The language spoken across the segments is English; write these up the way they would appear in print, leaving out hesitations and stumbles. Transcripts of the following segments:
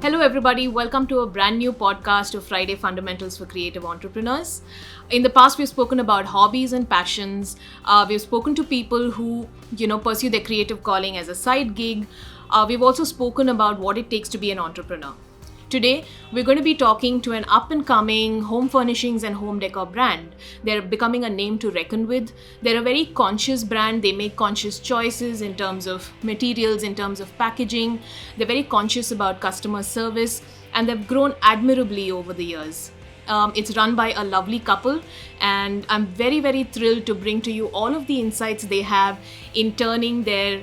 Hello, everybody. Welcome to a brand new podcast of Friday Fundamentals for Creative Entrepreneurs. In the past, we've spoken about hobbies and passions. We've spoken to people who, pursue their creative calling as a side gig. We've also spoken about what it takes to be an entrepreneur. Today, we're going to be talking to an up-and-coming home furnishings and home decor brand. They're becoming a name to reckon with. They're a very conscious brand. They make conscious choices in terms of materials, in terms of packaging. They're very conscious about customer service, and they've grown admirably over the years. It's run by a lovely couple, and I'm very, very thrilled to bring to you all of the insights they have in turning their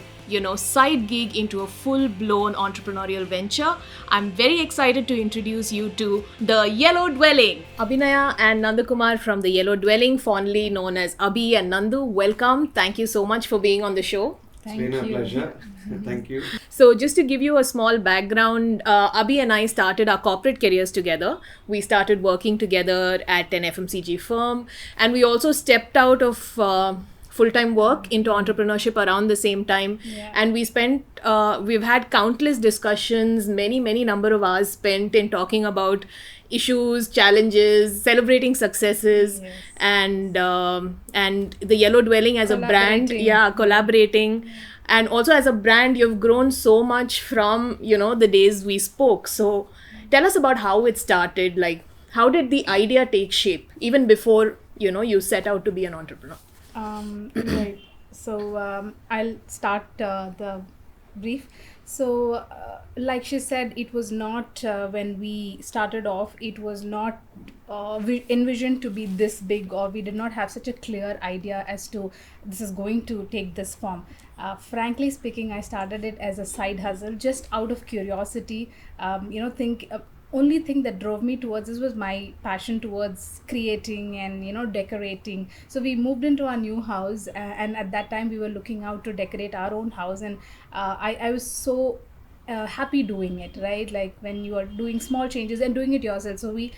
side gig into a full-blown entrepreneurial venture. I'm very excited to introduce you to the Yellow Dwelling. Abhinaya and Nandakumar from the Yellow Dwelling, fondly known as Abhi and Nandu. Welcome. Thank you so much for being on the show. It's been a pleasure. Thank you. So just to give you a small background, Abhi and I started our corporate careers together. We started working together at an FMCG firm, and we also stepped out of full-time work into entrepreneurship around the same time. And we've had countless discussions, many number of hours spent in talking about issues, challenges, celebrating successes, and the Yellow Dwelling as a brand, collaborating. And also as a brand, you've grown so much from, the days we spoke. So tell us about how it started. Like, how did the idea take shape even before, you set out to be an entrepreneur? Right. So I'll start the brief. So like she said, it was not when we started off, it was not we envisioned to be this big, or we did not have such a clear idea as to this is going to take this form. Frankly speaking, I started it as a side hustle just out of curiosity. Only thing that drove me towards this was my passion towards creating and decorating. So we moved into our new house, and at that time we were looking out to decorate our own house, and I was so happy doing it, right? Like when you are doing small changes and doing it yourself. So we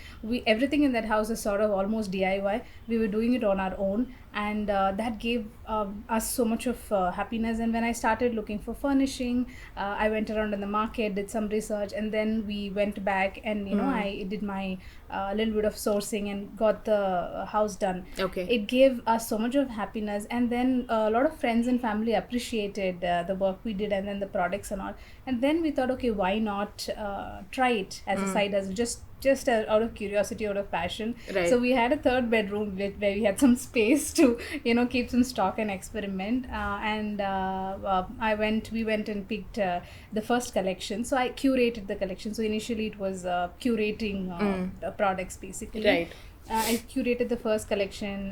everything in that house is sort of almost DIY. We were doing it on our own, and that gave us so much of happiness. And when I started looking for furnishing, I went around in the market, did some research, and then we went back and I did my little bit of sourcing and got the house done. Okay. It gave us so much of happiness, and then a lot of friends and family appreciated the work we did and then the products and all. And then we thought, okay, why not try it as a side hustle, just out of curiosity, out of passion. Right. So we had a third bedroom where we had some space to keep some stock and experiment, we went and picked the first collection. So I curated the collection. So initially it was curating the products basically. Right. I curated the first collection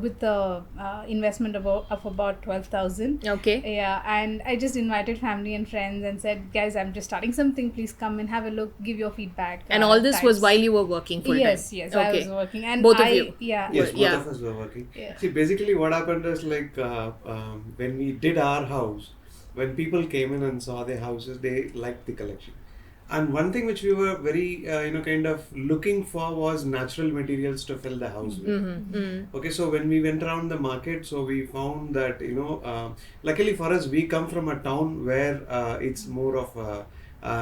with the investment of about 12,000. Okay. Yeah, and I just invited family and friends and said, guys, I'm just starting something. Please come and have a look, give your feedback. And all this was while you were working full time? Yes, okay. I was working. And both of you? Yeah. Yes, both of us were working. Yeah. See, basically what happened is when we did our house, when people came in and saw the houses, they liked the collection. And one thing which we were very, kind of looking for was natural materials to fill the house with. Okay, so when we went around the market, so we found that, luckily for us, we come from a town where it's more of a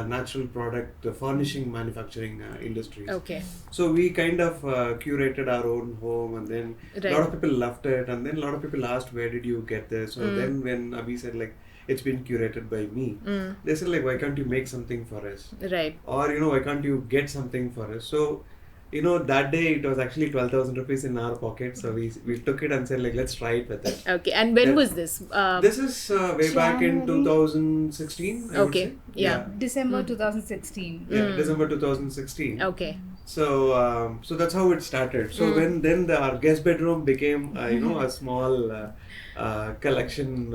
natural product, the furnishing manufacturing industry. Okay. So we kind of curated our own home, and then a lot of people loved it, and then a lot of people asked, where did you get this? So then when Abhi said it's been curated by me, they said why can't you make something for us? Right. Or why can't you get something for us? So that day it was actually 12,000 rupees in our pocket, so we took it and said let's try it with it. Okay. And when was this? This is way back in 2016. I would say. Yeah. December 2016. Yeah, December 2016. Okay. So that's how it started. So when our guest bedroom became a small collection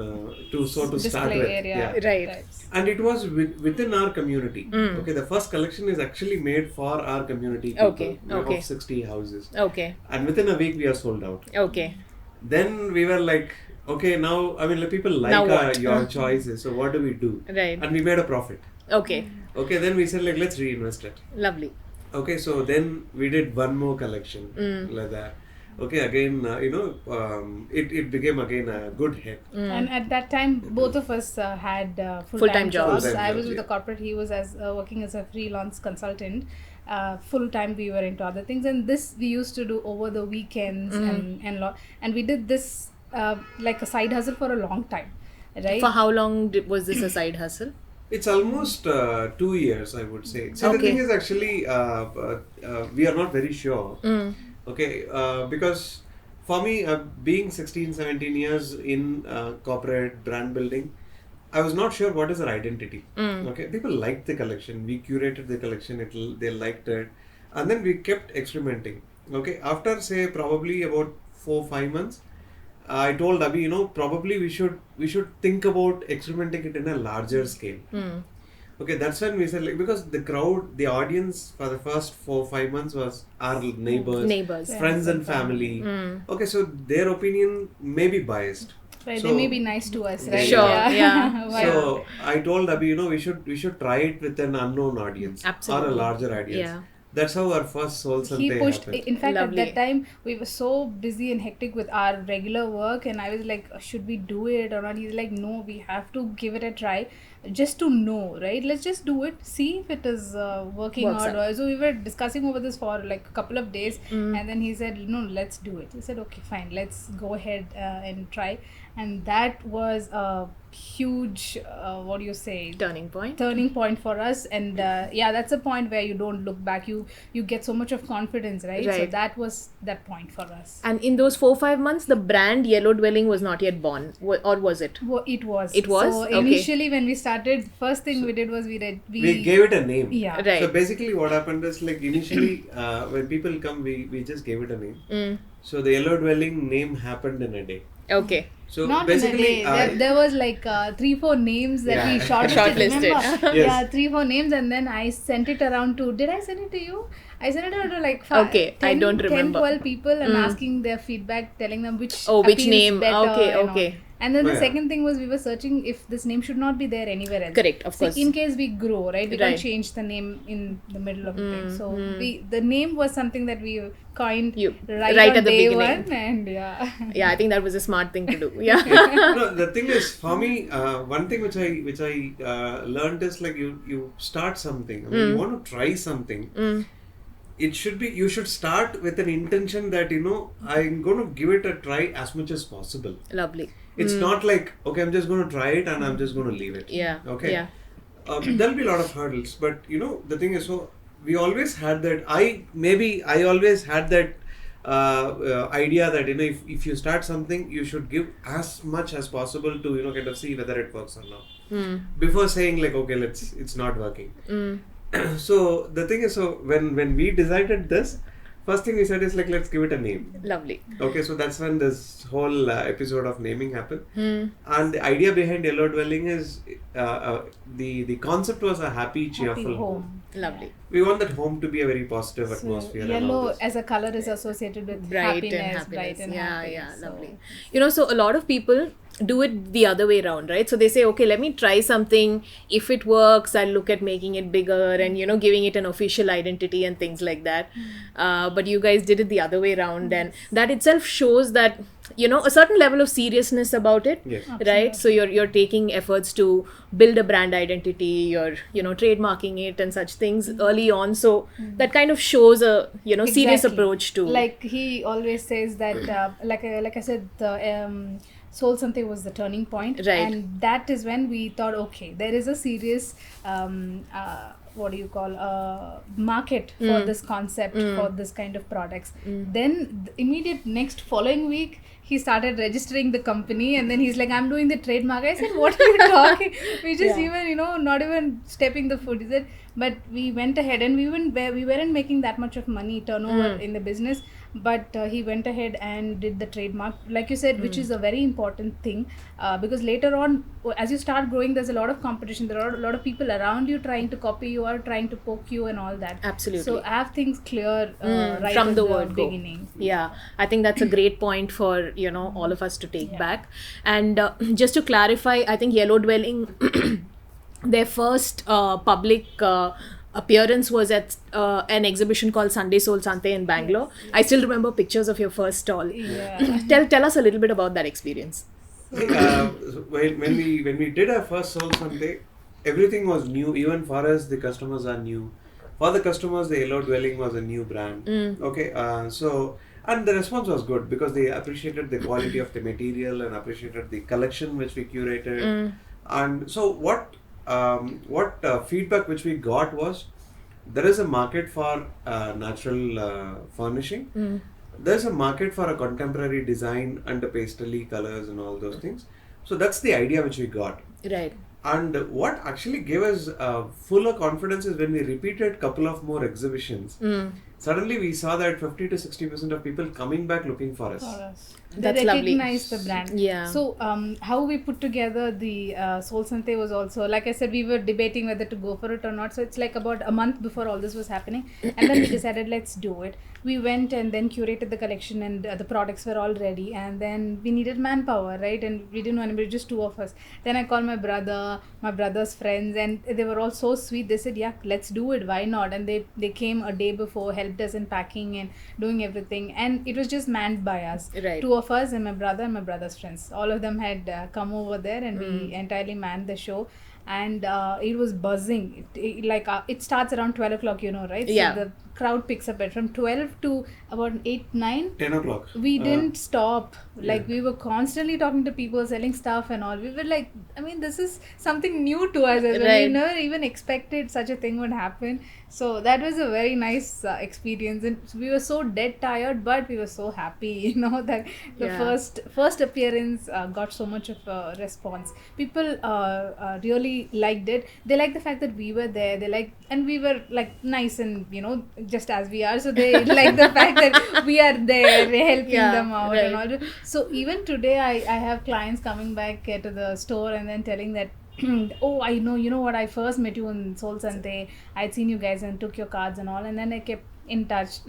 to start display with. Area. Yeah. Right. And it was within our community. Okay, the first collection is actually made for our community people, of 60 houses. Okay. And within a week we are sold out. Okay. Then we were like, okay, now people like your choices, so what do we do? Right. And we made a profit. Okay. Okay, then we said let's reinvest it. Lovely. Okay, so then we did one more collection like that. Okay, again, it became again a good hit. And at that time, both of us had Full-time full-time jobs. jobs. Full-time I jobs, was with yeah. the corporate. He was as working as a freelance consultant. Full-time, we were into other things, and this we used to do over the weekends and we did this like a side hustle for a long time, right? For how long was this a side hustle? It's almost 2 years, I would say. See, the Okay. thing is actually, we are not very sure. Okay, because for me, being 16, 17 years in corporate brand building, I was not sure what is our identity. Okay, people liked the collection. We curated the collection. They liked it, and then we kept experimenting. Okay, after say probably about 4-5 months, I told Abhi, probably we should think about experimenting it in a larger scale. Okay, that's when we said because the audience for the first 4-5 months was our neighbors, friends and family. Okay, so their opinion may be biased. Right, So- they may be nice to us, right? Sure, yeah. Why So I told Abhi, we should try it with an unknown audience Absolutely. or a larger audience. Yeah. That's how our first Soul he Sante pushed. happened. In fact, Lovely. at that time we were so busy and hectic with our regular work, and I was like, should we do it or not? He's like, no, we have to give it a try, just to know, right? Let's just do it, see if it is working Works out. out. So we were discussing over this for like a couple of days, and then he said, no, let's do it. He said, okay, fine, let's go ahead and try. And that was a huge what do you say, Turning point. turning point for us. And yeah, that's a point where you don't look back, you get so much of confidence, right? So Right. that was that point for us. And in those 4-5 months, the brand Yellow Dwelling was not yet born, or was it? It was. It was? So Okay. initially when we started, first thing we did was we We gave it a name. yeah. Right. So basically, what happened is like initially, when people come, we just gave it a name. So the Yellow Dwelling name happened in a day. Okay. So Not basically, in a day. There was like 3-4 names that we Yeah. shortlisted. Remember? Yes. Yeah, 3-4 names, and then I sent it around to. Did I send it to you? I sent it around to like Okay, I don't remember. 10-12 people and asking their feedback, telling them which Which appeals name? better Okay, and all. okay. And then the Yeah. second thing was we were searching if this name should not be there anywhere else. Correct, of So course. in case we grow, right? We Right. can't change the name in the middle of the thing. So the name was something that we coined right right on at the day beginning. one, and yeah. Yeah, I think that was a smart thing to do. Yeah. No, the thing is, for me, one thing which I learned is like you start something. I mean, you want to try something. It should be, you should start with an intention that I'm going to give it a try as much as possible. Lovely. It's not like, okay, I'm just going to try it and I'm just going to leave it. Yeah. Okay. Yeah. There'll be a lot of hurdles, but the thing is, so we always had that. I always had that idea that if you start something, you should give as much as possible to kind of see whether it works or not. Before saying like, okay, it's not working. So the thing is, so when we decided this, first thing we said is like, let's give it a name. Lovely. Okay, so that's when this whole episode of naming happened. And the idea behind Yellow Dwelling is the concept was a happy, cheerful Happy home. home. Lovely. We want that home to be a very positive So atmosphere. and all yellow this. as a color is associated with Bright happiness, and happiness. bright and Yeah, happy. yeah, So- lovely. So a lot of people do it the other way around, right? So they say, okay, let me try something. If it works, I'll look at making it bigger and giving it an official identity and things like that. But you guys did it the other way around, and that itself shows that a certain level of seriousness about it. Yes. Right? So you're taking efforts to build a brand identity, you're trademarking it and such things early on. So that kind of shows a serious Exactly. approach to Like he always says that, like I said, the Soul Sante was the turning point, Right. and that is when we thought, okay, there is a serious what do you call market for this concept, for this kind of products. Then the immediate next following week he started registering the company, and then he's like, I'm doing the trademark. I said, what are you talking? We just even not even stepping the foot. He said, but we went ahead, and we weren't making that much of money turnover in the business, but he went ahead and did the trademark, like you said, which is a very important thing, because later on, as you start growing, there's a lot of competition. There are a lot of people around you trying to copy you or trying to poke you and all that. Absolutely. So have things clear right from at the the word go. beginning. Yeah, I think that's a great point for all of us to take back. And just to clarify, I think Yellow Dwelling, their first public appearance was at an exhibition called Sunday Soul Sante in Bangalore. Yes. I still remember pictures of your first stall. Yeah. Tell us a little bit about that experience. When we did our first Soul Sunday, everything was new. Even for us, the customers are new. For the customers, the Yellow Dwelling was a new brand. Okay, and the response was good because they appreciated the quality of the material and appreciated the collection which we curated. And so what feedback which we got was, there is a market for natural furnishing. There's a market for a contemporary design and the pastel colors and all those things. So that's the idea which we got. Right. And what actually gave us fuller confidence is when we repeated couple of more exhibitions. Suddenly we saw that 50 to 60% of people coming back looking for us. That's They lovely. recognize the brand. Yeah. So how we put together the Soul Sante was also, like I said, we were debating whether to go for it or not. So it's like about a month before all this was happening, and then we decided, let's do it. We went and then curated the collection, and the products were all ready, and then we needed manpower, right? And we didn't want anybody, just two of us. Then I called my brother's friends, and they were all so sweet. They said, yeah, let's do it, why not? And they came a day before, helped us in packing and doing everything, and it was just manned by us. Right. Two of us and my brother and my brother's friends, all of them had come over there, and we entirely manned the show. And it was buzzing. It starts around 12 o'clock, right? Yeah. So the crowd picks up at from 12 to about 8, 9. 10 o'clock. We didn't stop. Yeah. We were constantly talking to people, selling stuff and all. We were like, this is something new to us as well. Right. We never even expected such a thing would happen. So that was a very nice experience. And we were so dead tired, but we were so happy, that the Yeah. first appearance got so much of a response. People really liked it. They liked the fact that we were there. And we were nice and, just as we are. So they like the fact that we are there helping them out and all. So even today, I have clients coming back to the store and then telling that, oh, I know, what, I first met you in Soul Sante. I'd seen you guys and took your cards and all. And then I kept in touch,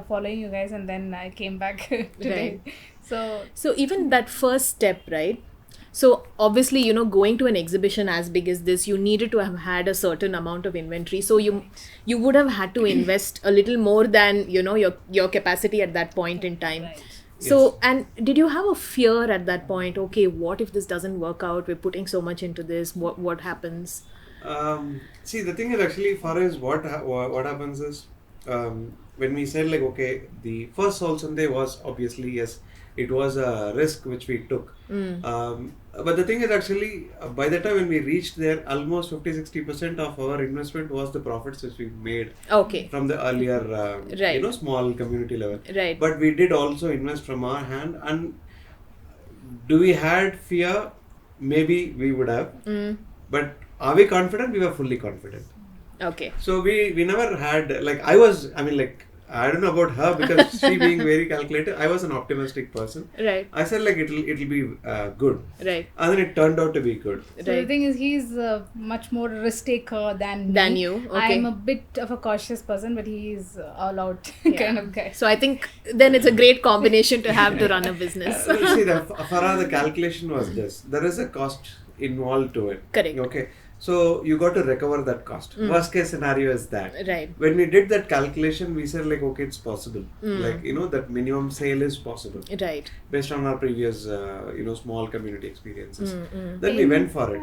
following you guys, and then I came back today. Right. So even that first step, right? So obviously, going to an exhibition as big as this, you needed to have had a certain amount of inventory. So you would have had to invest a little more than, your capacity at that point in time. Right. So, Yes. and did you have a fear at that point? Okay, what if this doesn't work out? We're putting so much into this. What happens? See, the thing is actually, for us, what happens is, when we said okay, the first Soul Sunday was obviously, yes, it was a risk which we took. But the thing is actually, by the time when we reached there, almost 50-60% of our investment was the profits which we made Okay. from the earlier, Right. small community level. Right. But we did also invest from our hand. And do we had fear? Maybe we would have. But are we confident? We were fully confident. Okay. So we never had, I don't know about her, because she being very calculated, I was an optimistic person. Right. I said it'll be good. Right. And then it turned out to be good. So the thing is, he's much more risk taker than me. Than you, okay. I'm a bit of a cautious person, but he's all out kind of guy. So I think then it's a great combination to have to run a business. See, Farah, the calculation was this. There is a cost involved to it. Correct. Okay. So you got to recover that cost. Worst case scenario is that. Right. When we did that calculation, we said okay, it's possible. That minimum sale is possible. Right. Based on our previous, small community experiences. Then we went for it.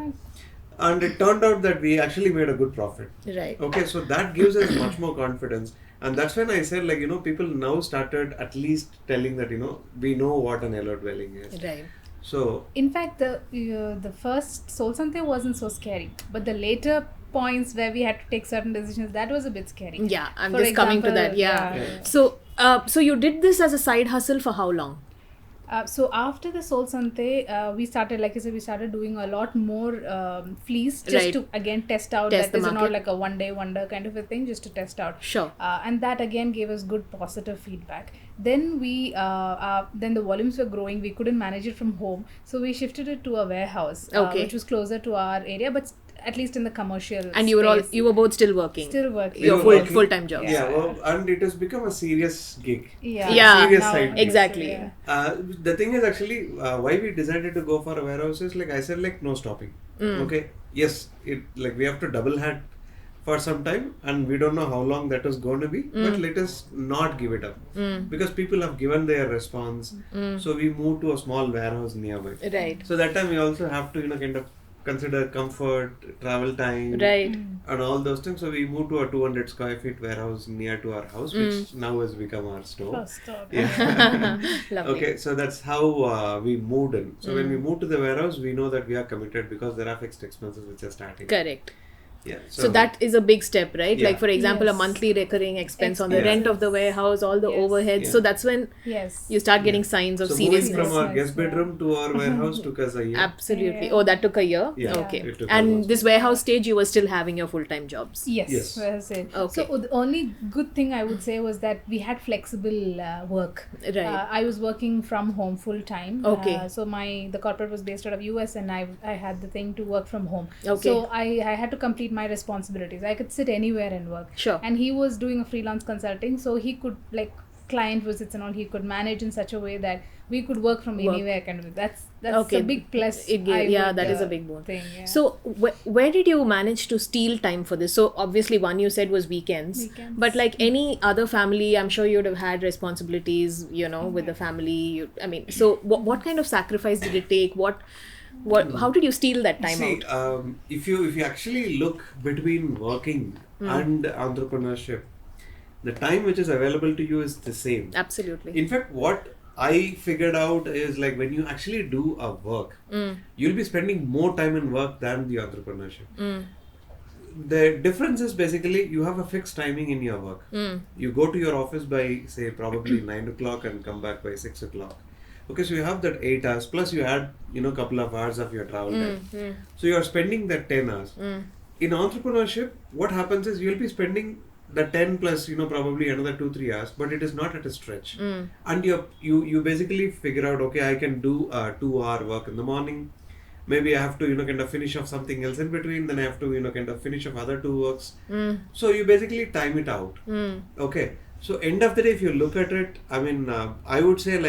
And it turned out that we actually made a good profit. Right. Okay, so that gives us much more confidence. And that's when I said people now started at least telling that, we know what an Yellow Dwelling is. Right. So, In fact, the first Soul Sante wasn't so scary, but the later points where we had to take certain decisions, that was a bit scary. Yeah, I'm For just coming to example, that. Yeah. yeah. So you did this as a side hustle for how long? So after the Soul Sante, we started, like I said, we started doing a lot more fleece just Right. to again test out Test that the this is not market. like a one day wonder kind of a thing, just to test out. Sure. And that again gave us good positive feedback. Then then the volumes were growing. We couldn't manage it from home, so we shifted it to a warehouse, Okay. which was closer to our area, but at least in the commercial. And you were both still working. still working. Your We were working. full-time jobs. yeah, well, and it has become a serious gig. Yeah, serious now side it gig. is, Exactly. yeah. The thing is actually why we decided to go for a warehouse is I said no stopping. Okay, yes, we have to double hat for some time, and we don't know how long that is going to be, but let us not give it up because people have given their response. So we moved to a small warehouse nearby. Right. So that time we also have to kind of consider comfort, travel time, Right. and all those things. So we moved to a 200 square feet warehouse near to our house, which now has become our store. First stop. Yeah. Lovely. Okay, so that's how we moved in. So when we moved to the warehouse, we know that we are committed because there are fixed expenses which are starting. Correct. Yeah. So that is a big step, right? Yeah. Like for example, a Yes. monthly recurring expense on the Yeah. rent of the warehouse, all the Yes. overheads. Yeah. So that's when Yes. you start getting signs of So moving seriousness. from our Yes, guest yeah. bedroom to our warehouse took us a year. Absolutely. Yeah. Oh, that took a year? Yeah, Okay. it took And almost this warehouse stage, you were still having your full-time jobs? Yes, Yes. that's it. Okay. So the only good thing I would say was that we had flexible work. Right. I was working from home full time. Okay. So the corporate was based out of US, and I had the thing to work from home. Okay. So I had to complete my responsibilities. I could sit anywhere and work. Sure. And he was doing a freelance consulting, so he could client visits and all. He could manage in such a way that we could work from anywhere. Kind of. That's Okay. a big plus. It gave, that is a big bonus. thing. Yeah. So where did you manage to steal time for this? So obviously one you said was weekends. Weekends. But like any other family, I'm sure you'd have had responsibilities, with the family. So what kind of sacrifice did it take? How did you steal that time See, out? if you actually look between working and entrepreneurship, the time which is available to you is the same. Absolutely. In fact, what I figured out is like when you actually do a work, you'll be spending more time in work than the entrepreneurship. The difference is basically you have a fixed timing in your work. You go to your office by say probably 9 o'clock and come back by 6 o'clock. Okay, so you have that 8 hours plus you add couple of hours of your travel time. So you are spending that 10 hours. In entrepreneurship, what happens is you'll be spending the 10 plus probably another 2-3 hours, but it is not at a stretch. And you basically figure out, okay, I can do a 2-hour work in the morning. Maybe I have to kind of finish off something else in between, then I have to kind of finish off other 2 works. So you basically time it out. Okay, so end of the day, if you look at it, I would say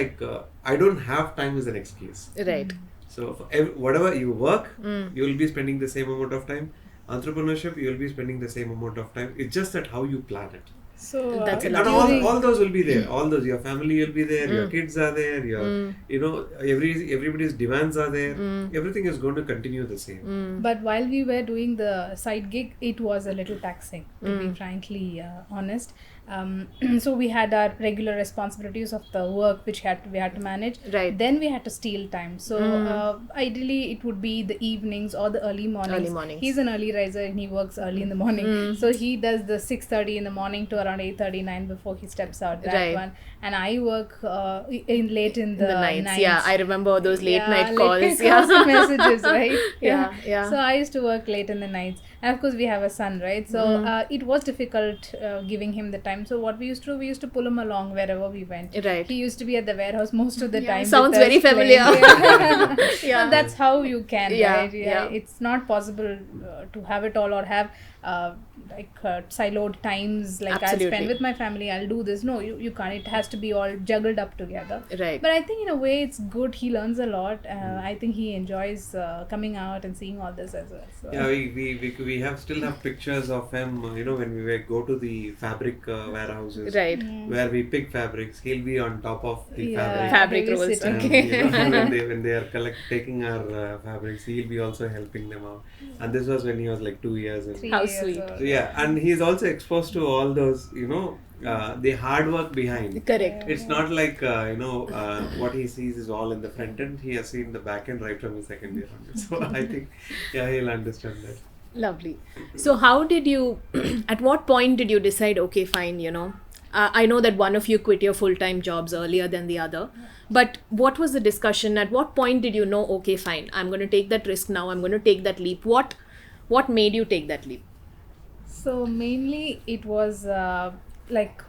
I don't have time as an excuse. Right. So for whatever you work, you will be spending the same amount of time. Entrepreneurship, you will be spending the same amount of time. It's just that how you plan it. So That's a And lot. all those will be there. All those, your family will be there, your kids are there, your everybody's demands are there. Everything is going to continue the same. But while we were doing the side gig, it was a little taxing, to be frankly honest. So we had our regular responsibilities of the work which we had to manage. Right. Then we had to steal time. So ideally it would be the evenings or the early mornings. Early mornings. He's an early riser and he works early in the morning. So he does the 6:30 in the morning to around 8:39 before he steps out. That Right. one. And I work late in the nights. Yeah, I remember those late night calls. Late night Yeah. calls and messages, right? Yeah. So I used to work late in the nights, and of course we have a son, right? So it was difficult giving him the time. So what we used to pull him along wherever we went. Right. He used to be at the warehouse most of the time. Sounds with us very playing. familiar. Yeah. And that's how you can, Yeah, right? yeah. It's not possible to have it all or have siloed times. Like I'll Absolutely. spend with my family, I'll do this. No, you can't. It has to be all juggled up together. Right. But I think in a way it's good. He learns a lot. I think he enjoys coming out and seeing all this as well. So. Yeah, we still have pictures of him. When we go to the fabric warehouses, Right. where we pick fabrics, he'll be on top of the Yeah. fabric. Fabric rolls. babysitting. And, Okay. when they are taking our fabrics, he'll be also helping them out. And this was when he was like 2 years old. 3 How years sweet. old. So yeah, and he's also exposed to all those, the hard work behind. Correct. It's not like what he sees is all in the front end. He has seen the back end right from his second year on. So I think he'll understand that. Lovely. So how did you, at what point did you decide, okay, fine, I know that one of you quit your full-time jobs earlier than the other, but what was the discussion? At what point did you know, okay, fine, I'm going to take that risk now, I'm going to take that leap? What made you take that leap? So mainly it was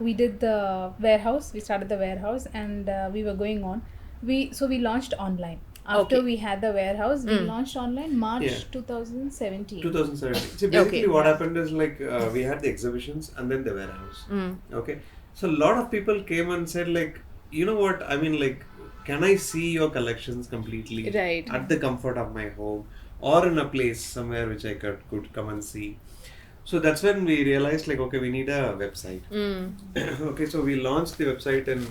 we did the warehouse. We started the warehouse and we were going on. We launched online. After Okay. we had the warehouse, we launched online March Yeah. 2017. 2017. See, basically Okay. what happened is we had the exhibitions and then the warehouse. Okay. So a lot of people came and said you know what, can I see your collections completely Right. at the comfort of my home or in a place somewhere which I could come and see. So that's when we realized like, okay, we need a website. Okay, so we launched the website in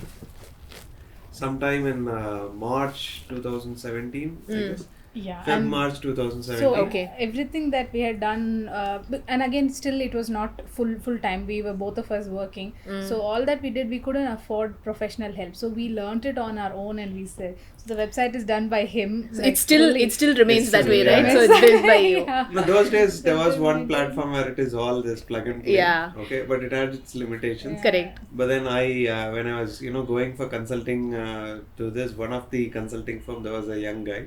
sometime in March 2017, I guess. Yeah, Feb and March 2017. so Okay. everything that we had done, and again, still it was not full time. We were both of us working. So all that we did, we couldn't afford professional help. So we learnt it on our own, and we said, so the website is done by him. So like, it still remains It's that still, way, yeah. right? So it's built by you. Yeah. No, those days there was one platform where it is all this plug and play. Yeah. Okay, but it had its limitations. Correct. But then when I was going for consulting to this one of the consulting firm, there was a young guy.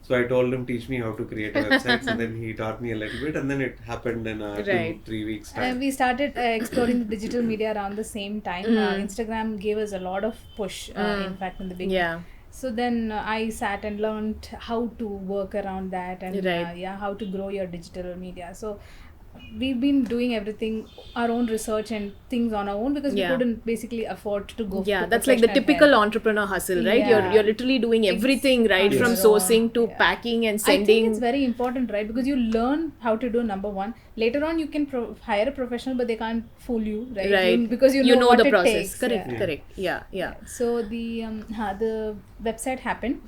So I told him, teach me how to create a website. And then he taught me a little bit, and then it happened in 2-3 weeks time. And we started exploring the digital media around the same time. Instagram gave us a lot of push, in fact, in the beginning. Yeah. So then I sat and learned how to work around that and Right. how to grow your digital media. So we've been doing everything, our own research and things on our own because we Yeah. couldn't basically afford to go. Yeah, to that's like the professional typical help. entrepreneur hustle, right? Yeah. You're literally doing everything, right? Yes. From Yes. sourcing to Yeah. packing and I think sending. it's very important, right? Because you learn how to do number one. Later on, you can hire a professional, but they can't fool you, right? Right. Because you know what the it process. takes. Correct, Yeah. correct. Yeah. So the website happened,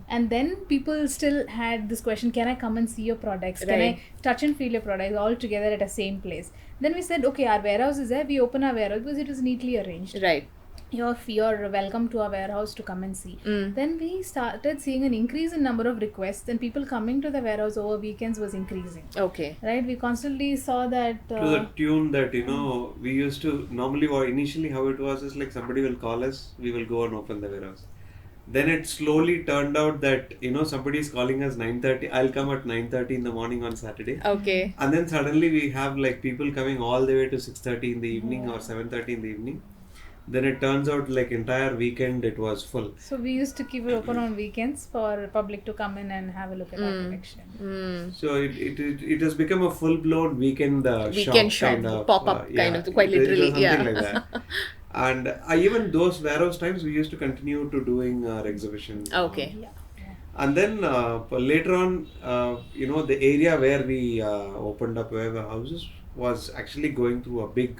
and then people still had this question: can I come and see your products? Can Right. I touch and feel your products all together at the same place? Then we said, okay, our warehouse is there. We open our warehouse because it was neatly arranged. Right. You're welcome to our warehouse to come and see. Then we started seeing an increase in number of requests, and people coming to the warehouse over weekends was increasing. Okay. Right, we constantly saw that. To the tune that we used to normally, or initially how it was is like somebody will call us, we will go and open the warehouse. Then it slowly turned out that somebody is calling us 9:30. I'll come at 9:30 in the morning on Saturday. Okay. And then suddenly we have like people coming all the way to 6:30 in the evening or 7:30 in the evening. Then it turns out like entire weekend it was full. So we used to keep it open on weekends for public to come in and have a look at our collection. So it has become a full blown weekend Weekend shop, kind of pop-up kind of, quite it was literally, something yeah. like that. And even those warehouse times we used to continue to doing our exhibition. Okay. And then later on, the area where we opened up warehouses was actually going through a big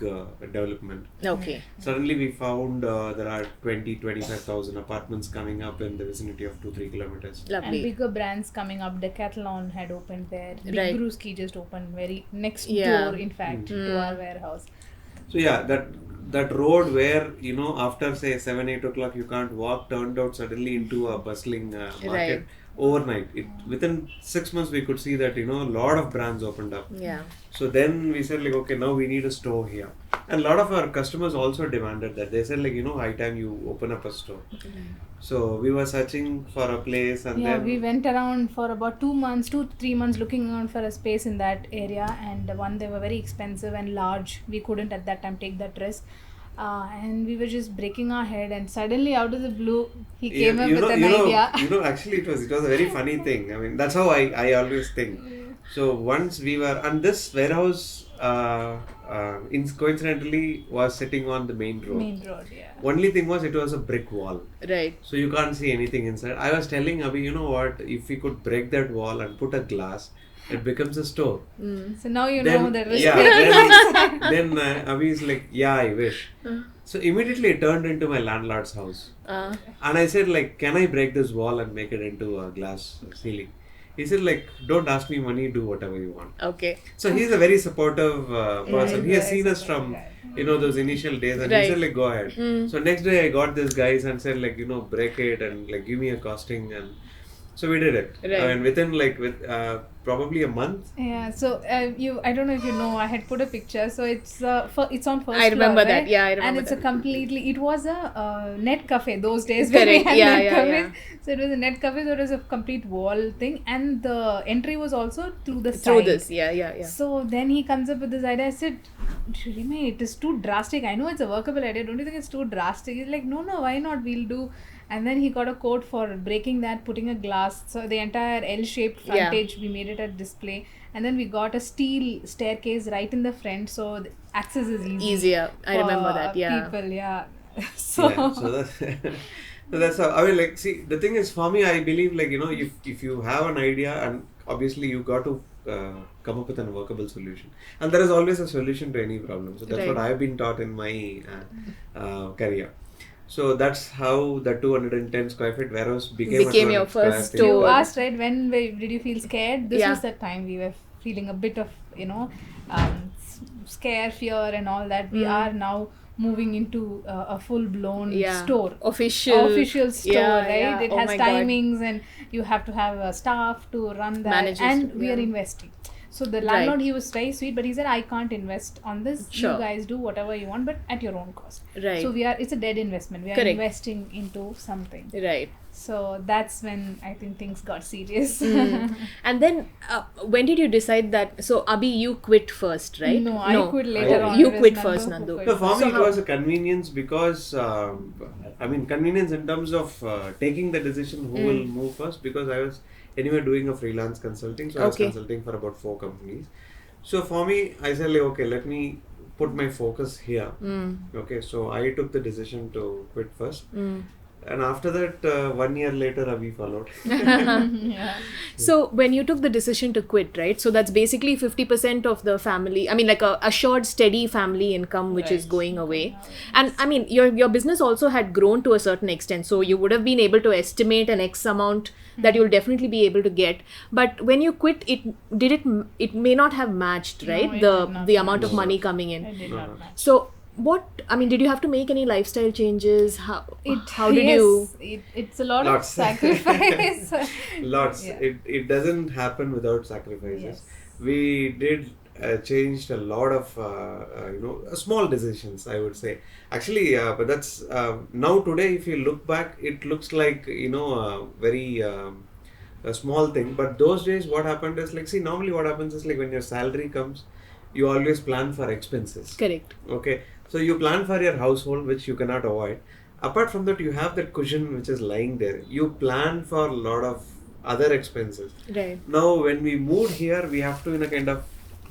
development. Okay. Suddenly we found there are 25,000 apartments coming up in the vicinity of 2-3 kilometers. And Lovely. bigger brands coming up. Decathlon had opened there. Big Right. Brewski just opened very next Yeah. door, in fact, to our warehouse. So yeah, that road where after say 7-8 o'clock you can't walk turned out suddenly into a bustling market. Right. Overnight. Within 6 months we could see that a lot of brands opened up. Yeah. So then we said like, okay, now we need a store here. And a lot of our customers also demanded that. They said like, high time you open up a store. So we were searching for a place and Yeah, then we went around for about 2-3 months looking around for a space in that area, and they were very expensive and large. We couldn't at that time take that risk. And we were just breaking our head, and suddenly out of the blue he came up with an idea. Actually it was a very funny thing. I mean, that's how I always think. So once we were, and this warehouse coincidentally was sitting on the main road. Main road, yeah. Only thing was it was a brick wall. Right. So you can't see anything inside. I was telling Abhi, you know what, if we could break that wall and put a glass, it becomes a store. So now you Then, know that was then Abhi is like, yeah, I wish. So immediately it turned into my landlord's house. And I said like, can I break this wall and make it into a glass ceiling? He said like, don't ask me money, do whatever you want. Okay. So he's a very supportive person. He has seen us very from guy. those initial days, and Right. he said like, go ahead. So next day I got this guys and said like, break it and like give me a costing, and so we did it. Right. And within probably a month. Yeah, so I don't know if you know, I had put a picture. So it's on first I remember floor, that. right? Yeah, I remember And it's that. a completely, it was a net cafe those days when we Correct. had Yeah, net yeah, cafes. So it was a net cafe, so it was a complete wall thing, and the entry was also through the Through side. this. Yeah. So then he comes up with this idea. I said, Shirime, it is too drastic. I know it's a workable idea. Don't you think it's too drastic? He's like, no, why not? We'll do. And then he got a code for breaking that, putting a glass. So the entire L-shaped frontage, we made it a display. And then we got a steel staircase right in the front, so the access is easy. Easier. I remember that. Yeah. People, yeah. So that's So that's how, I mean, like, see, the thing is, for me, I believe, like, if you have an idea, and obviously you got to come up with a workable solution. And there is always a solution to any problem. So that's what I've been taught in my career. So that's how the 210 square feet warehouse became your a first square feet. You store. asked, right, did you feel scared? This Yeah. was the time we were feeling a bit of, scare, fear and all that. We are now moving into a full-blown store. Official store, Yeah, right? yeah. It Oh has my God. timings and you have to have a staff to run that. Manage and it, we are yeah. investing. So the landlord, he was very sweet, but he said, I can't invest on this. Sure. You guys do whatever you want, but at your own cost. Right. So it's a dead investment. We are Correct. investing into something. Right. So that's when I think things got serious. And then when did you decide that? So Abhi, you quit first, right? No, I quit later on. You It was quit Nandu first, who Nandu. quit. No, for So me, it how- was a convenience because, convenience in terms of taking the decision who will move first, because I was anyway doing a freelance consulting. So I was consulting for about 4 companies. So for me, I said, like, okay, let me put my focus here. Okay, so I took the decision to quit first. And after that, 1 year later, Abhi followed. Yeah. So when you took the decision to quit, right? So that's basically 50% of the family. I mean, like a assured, steady family income, which is Right. going away. And I mean, your business also had grown to a certain extent. So you would have been able to estimate an X amount that you'll definitely be able to get. But when you quit, it may not have matched, No, right? it did not The amount of match. money coming in. I did not match. So did you have to make any lifestyle changes? How did yes, you? It's a lot Lots. of sacrifice. Lots. Yeah. It doesn't happen without sacrifices. Yes. We did changed a lot of small decisions, I would say. Actually, but that's now today. If you look back, it looks like very a small thing. But those days, what happened is, like, see, normally what happens is, like, when your salary comes, you always plan for expenses. Correct. Okay, so you plan for your household, which you cannot avoid. Apart from that, you have that cushion which is lying there. You plan for a lot of other expenses. Right. Now, when we moved here, we have to,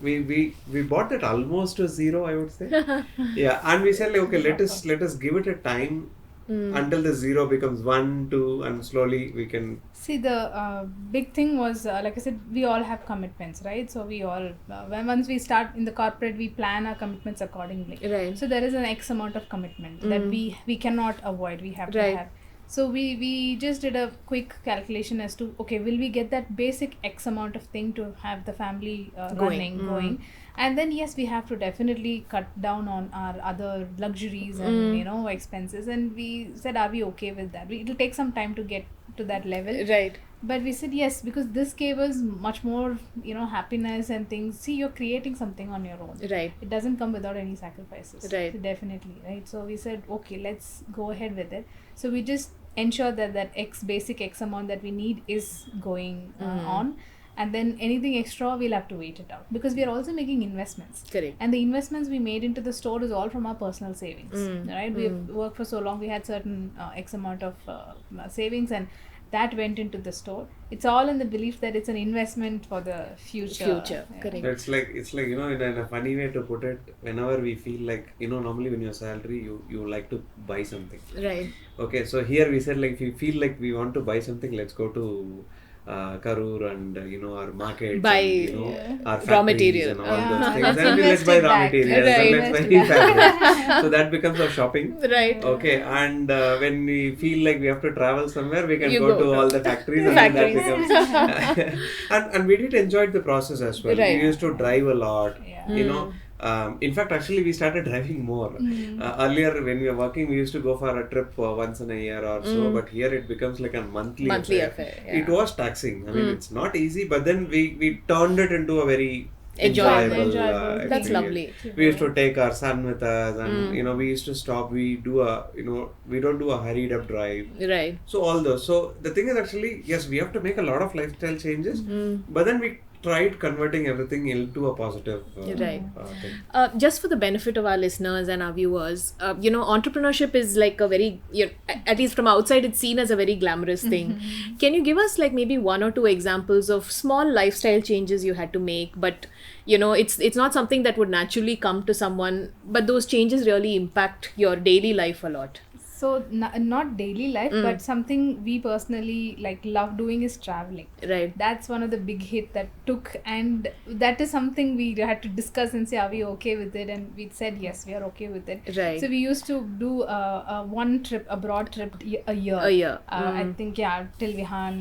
we bought that almost to zero, I would say. Yeah, and we said, like, okay, let us give it a time until the zero becomes 1, 2, and slowly we can. See, the big thing was, like I said, we all have commitments, right? So we all, once we start in the corporate, we plan our commitments accordingly. Right. So there is an X amount of commitment that we cannot avoid. We have to Right. have. So we just did a quick calculation as to, okay, will we get that basic X amount of thing to have the family going? And then, yes, we have to definitely cut down on our other luxuries and, expenses. And we said, are we okay with that? It'll take some time to get to that level. Right. But we said yes, because this gave us much more, happiness and things. See, you're creating something on your own. Right. It doesn't come without any sacrifices. Right. So definitely, right? So we said, okay, let's go ahead with it. So we just ensure that basic X amount that we need is going on. And then anything extra, we'll have to wait it out. Because we are also making investments. Correct. And the investments we made into the store is all from our personal savings. Right? We've worked for so long, we had certain X amount of savings, and that went into the store. It's all in the belief that it's an investment for the future. Yeah. Correct. It's like in a funny way to put it. Whenever we feel like, normally when your salary, you like to buy something. Right. Okay, so here we said, like, if you feel like we want to buy something, let's go to Karur and our market, Buy, and, our raw factories material. and all Yeah. those things. Let's And let's buy invest raw in that. materials Right. and let's buy fabrics. So that becomes our shopping. Right. Okay, and when we feel like we have to travel somewhere, we can You go go to all the factories, and then that becomes. and we did enjoy the process as well. Right. We used to drive a lot. Yeah. In fact, actually, we started driving more. Earlier, when we were working, we used to go for a trip once in a year or so. But here, it becomes like a monthly affair. Yeah. It was taxing. I mean, it's not easy, but then we turned it into a very Enjoyable. Enjoyable. That's experience. lovely. We used to take our son with us, and we used to stop. We don't do a hurried up drive. Right. So all those. So the thing is, actually, yes, we have to make a lot of lifestyle changes, but then we tried converting everything into a positive Right. thing. Just for the benefit of our listeners and our viewers, entrepreneurship is like a very, at least from outside, it's seen as a very glamorous thing. Can you give us like maybe 1 or 2 examples of small lifestyle changes you had to make, but it's not something that would naturally come to someone, but those changes really impact your daily life a lot? So not daily life, but something we personally like love doing is traveling. Right. That's one of the big hit that took, and that is something we had to discuss and say, are we okay with it? And we said yes, we are okay with it. Right. So we used to do one trip, a broad trip a year. A year. I think till Vihan,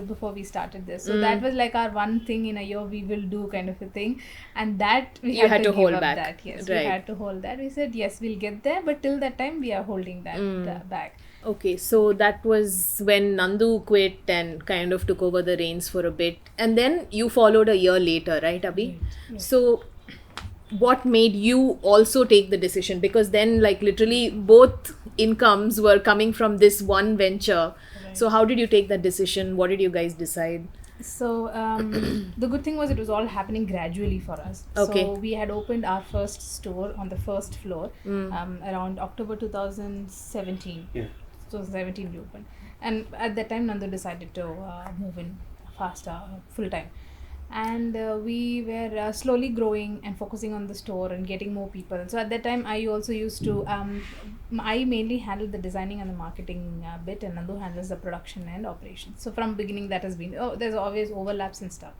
before we started this. So that was like our one thing in a year we will do kind of a thing, and that we You had to give hold up back. that. Yes, Right. we had to hold that. We said yes, we'll get there, but till that time we are holding that back. Okay, so that was when Nandu quit and kind of took over the reins for a bit. And then you followed a year later, right, Abhi? Right. So what made you also take the decision? Because then, like, literally both incomes were coming from this one venture. Right. So how did you take that decision? What did you guys decide? So the good thing was it was all happening gradually for us. Okay. So we had opened our first store on the first floor around October 2017. Yeah. 2017 we opened, and at that time Nandu decided to move in faster, full time, and we were slowly growing and focusing on the store and getting more people. So at that time I also used to I mainly handled the designing and the marketing bit, and Nandu handles the production and operations. So from beginning that has been there's always overlaps and stuff.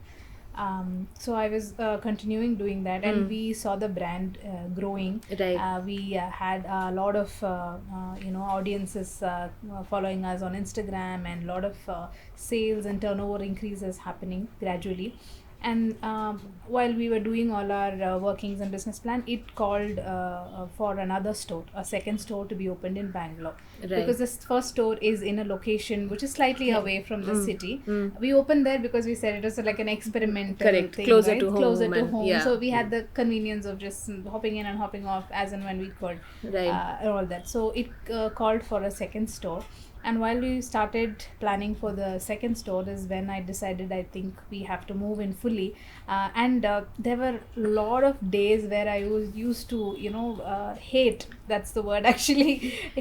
So I was continuing doing that, and we saw the brand growing. Right. We had a lot of audiences following us on Instagram, and a lot of sales and turnover increases happening gradually. And while we were doing all our workings and business plan, it called for another store, a second store to be opened in Bangalore. Right. Because this first store is in a location which is slightly away from the city. We opened there because we said it was like an experimental Correct. thing, Closer right? to home. Closer to and- home. Yeah. So we had the convenience of just hopping in and hopping off as and when we could. Right. And all that. So it called for a second store. And while we started planning for the second store is when I decided I think we have to move in fully. And there were a lot of days where I was used to, hate, that's the word actually,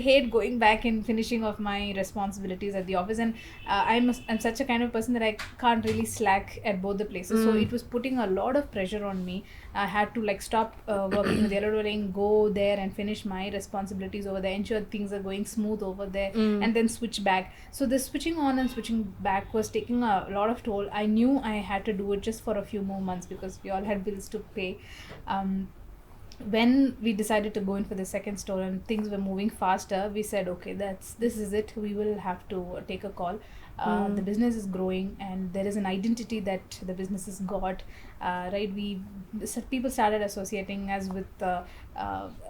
hate going back and finishing off my responsibilities at the office. And I'm such a kind of person that I can't really slack at both the places. So it was putting a lot of pressure on me. I had to like stop working with yellow rolling, go there and finish my responsibilities over there, ensure things are going smooth over there, and then switch back. So this switching on and switching back was taking a lot of toll. I knew I had to do it just for a few more months because we all had bills to pay. When we decided to go in for the second store and things were moving faster, we said, okay, this is it. We will have to take a call. The business is growing and there is an identity that the business has got, right? People started associating us with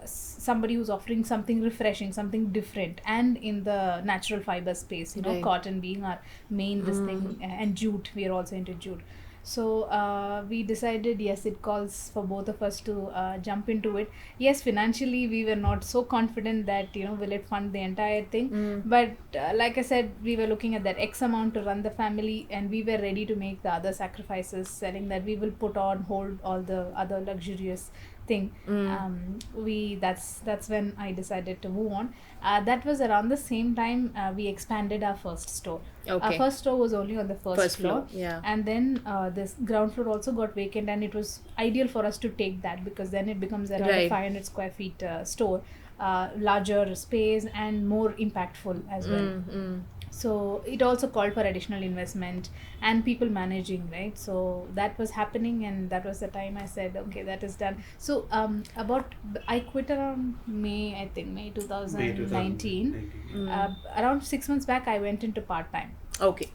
somebody who's offering something refreshing, something different, and in the natural fiber space, Right. cotton being our main this thing, and jute. We are also into jute. So we decided, yes, it calls for both of us to jump into it. Yes, financially we were not so confident that will it fund the entire thing, but like I said, we were looking at that X amount to run the family, and we were ready to make the other sacrifices, selling that we will put on hold all the other luxurious thing. That's when I decided to move on. That was around the same time we expanded our first store. Okay. Our first store was only on the first floor. Yeah. And then this ground floor also got vacant, and it was ideal for us to take that because then it becomes around a Right. 500 square feet store, larger space and more impactful as well. So it also called for additional investment and people managing, right? So that was happening, and that was the time I said, okay, that is done. So I quit around May 2019. Around 6 months back, I went into part-time. Okay.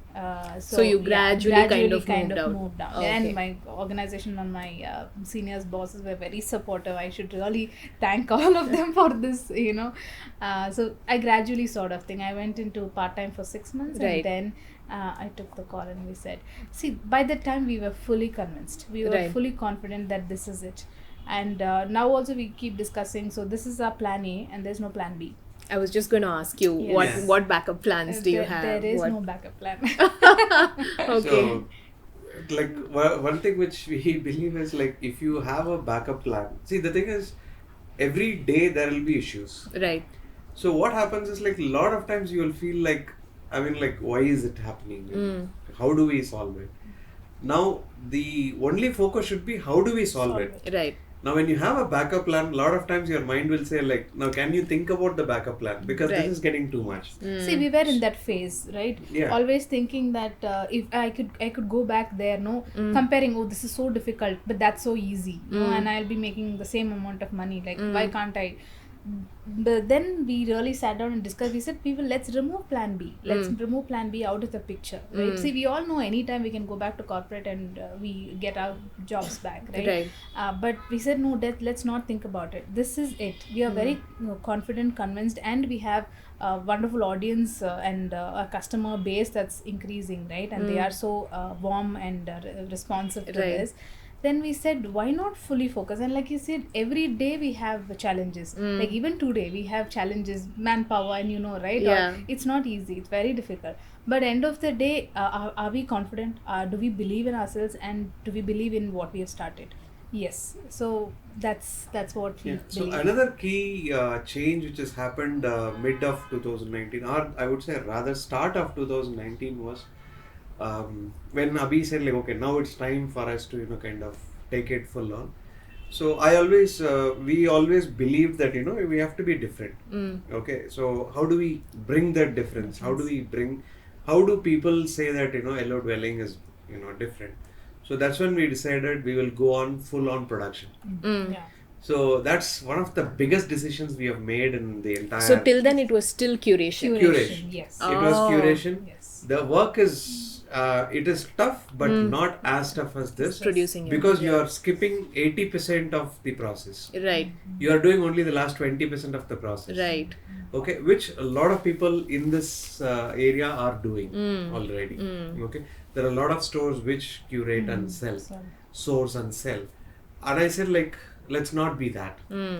So you gradually kind of moved down. Okay. And my organization and my seniors bosses were very supportive. I should really thank all of them for this, so I gradually sort of thing. I went into part-time for 6 months, Right. and then I took the call and we said, see, by that time we were fully convinced. We were Right. fully confident that this is it. And now also we keep discussing, so this is our plan A and there's no plan B. I was just going to ask you, Yes. what backup plans do you have? There is What- no backup plan. Okay. So, like one thing which we believe is like if you have a backup plan. See, the thing is, every day there will be issues. Right. So what happens is like a lot of times you will feel like, why is it happening? How do we solve it? Now the only focus should be how do we solve it? Right. Now, when you have a backup plan, a lot of times your mind will say like, now can you think about the backup plan? Because this is getting too much. See, we were in that phase, right? Yeah. Always thinking that if I could go back there, no, comparing, oh, this is so difficult, but that's so easy, you know, and I'll be making the same amount of money. Like, why can't I? But then we really sat down and discussed. We said, let's remove plan B. Let's remove plan B out of the picture, right? See, we all know anytime we can go back to corporate and we get our jobs back, right? But we said, no, let's not think about it. This is it. We are very confident, convinced, and we have a wonderful audience and a customer base that's increasing, right? And they are so warm and responsive to this. Then we said, why not fully focus? And like you said, every day we have challenges. Like even today we have challenges, manpower, and you know, right? It's not easy. It's very difficult. But end of the day, are we confident? Do we believe in ourselves? And do we believe in what we have started? Yes. So that's what we believe. So another key change which has happened mid of 2019, or I would say rather start of 2019 was when Abhi said like, okay, now it's time for us to, you know, kind of take it full on. So we always believed that, you know, we have to be different. Okay, so how do we bring that difference? How do people say that, you know, yellow dwelling is, you know, different? So that's when we decided we will go on full on production. So that's one of the biggest decisions we have made in the entire. So till then it was still curation. Yes. It was curation. Yes. The work is it is tough, but not as tough as this. Producing it. Because you are skipping 80% of the process. Right. You are doing only the last 20% of the process. Right. Okay, which a lot of people in this area are doing already. Okay, there are a lot of stores which curate and sell, source and sell, and I said like, let's not be that.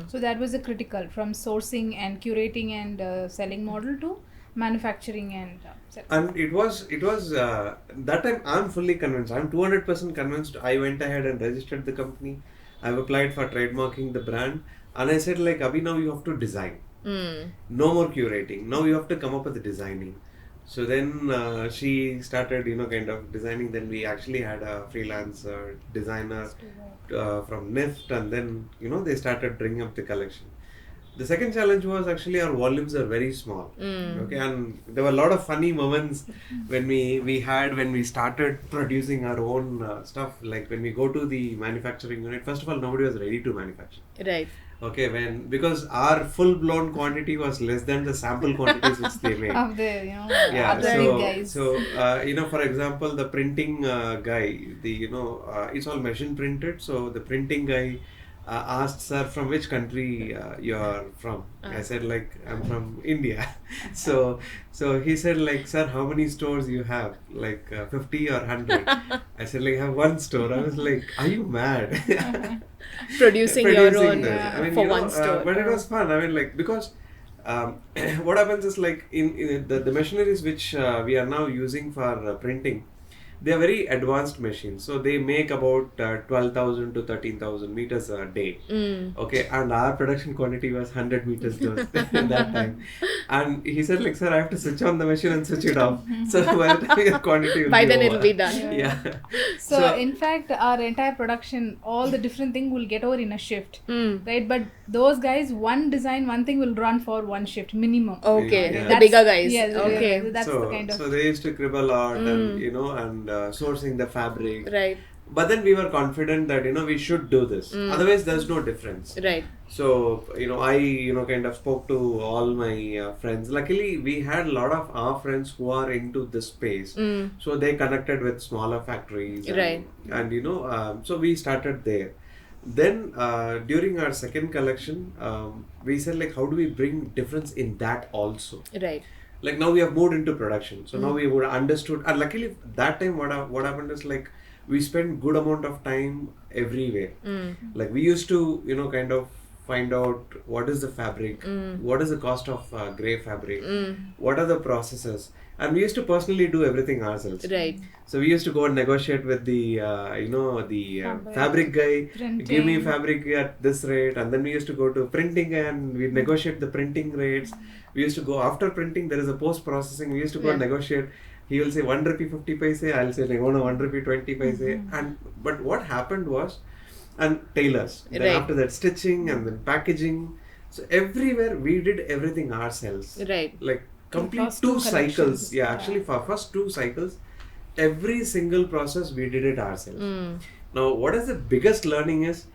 So that was a critical from sourcing and curating and selling model to manufacturing and and it was that time I'm fully convinced. I'm 200% convinced. I went ahead and registered the company. I've applied for trademarking the brand, and I said like, Abhi, now you have to design. No more curating. Now you have to come up with the designing. So then she started, you know, kind of designing. Then we actually had a freelance designer from NIFT, and then, you know, they started bringing up the collection. The second challenge was actually our volumes are very small. Okay, and there were a lot of funny moments when we started producing our own stuff. Like when we go to the manufacturing unit, first of all, nobody was ready to manufacture. Right. Okay, because our full blown quantity was less than the sample quantities which they make. of the, you know, other guys. So you know, for example, the printing guy, it's all machine printed. So the printing guy asked, sir, from which country you are from? I said like, I'm from India. so he said like, sir, how many stores you have? Like 50 or 100? I said like, I have one store. I was like, are you mad? Producing your own I mean, for one store. But it was fun. I mean, like, because what happens is like in the machineries which we are now using for printing, they are very advanced machines. So they make about 12,000 to 13,000 meters a day. Okay, and our production quantity was 100 meters at that time. And he said like, sir, I have to switch on the machine and switch it off. So by the time your quantity will by be then over. it'll be done. Yeah. So in fact, our entire production, all the different thing will get over in a shift, right? But those guys, one thing will run for one shift minimum. Okay, Yeah. the bigger guys. Yes, Okay. that's the kind of. So they used to cribble out and, you know, and sourcing the fabric. Right. But then we were confident that, you know, we should do this. Otherwise, there's no difference. Right. So, you know, I, you know, kind of spoke to all my friends. Luckily, we had a lot of our friends who are into this space. So they connected with smaller factories. And, Right. And, you know, so we started there. Then during our second collection, we said like, how do we bring difference in that also? Right. Like now we have moved into production. So now we would understood. And luckily that time what happened is like, we spent good amount of time everywhere. Like we used to, you know, kind of find out what is the fabric, what is the cost of grey fabric, what are the processes. And we used to personally do everything ourselves. Right. So we used to go and negotiate with the, fabric guy, Printing. give me fabric at this rate. And then we used to go to printing and we negotiate the printing rates. We used to go after printing, there is a post-processing. We used to go and negotiate. He will say 1 rupee 50 paise. I'll say like, oh no, 1 rupee 20 paise. But what happened was, and tailors. Then Right. after that, stitching and then packaging. So everywhere we did everything ourselves. Right. Like complete first two two cycles. collections. Yeah, Yeah. actually for first two cycles, every single process we did it ourselves. Now, what is the biggest learning is